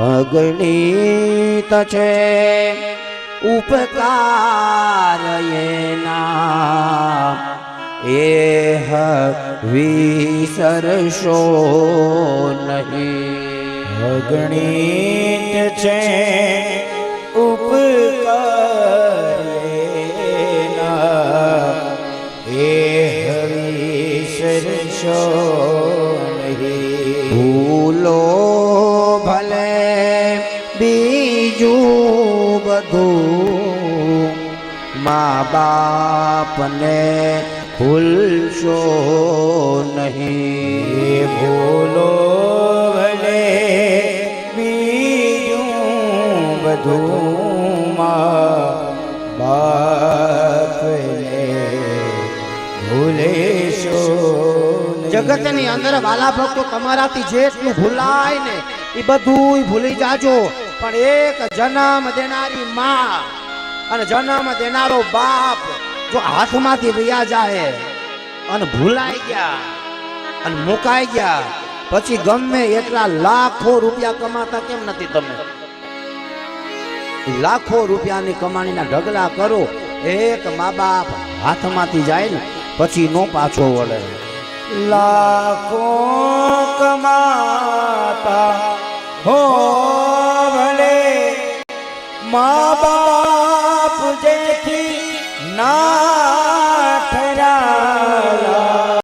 અગણિત છે ઉપકાર એના એ વિસરશો નહીં. અગણિત છે ઉપકાર એના એ વિસરશો નહીં. ભૂલો ભલે બીજું બધું મા બાપને ભૂલશો નહીં. ભૂલો ભલે બીજું બધું મા બાપને ભૂલેશો. જગતની અંદર વાલા ભક્તો તમારાથી જેટલું ભૂલાય ને એ બધું ભૂલી જાજો, પણ એક જન્મ દેનારી માં અને જન્મ દેનારો બાપ જો હાથમાંથી વયા જાય અને ભૂલાઈ ગયા અને મુકાઈ ગયા, પછી ગમે એટલા લાખો રૂપિયા કમાતા કેમ નથી તમે? લાખો રૂપિયાની કમાણીના ઢગલા કરો, એક મા બાપ હાથમાંથી જાય ને પછી નો પાછો વળે. લાખો કમાતા હો ભલે મા બાપ જેથી ના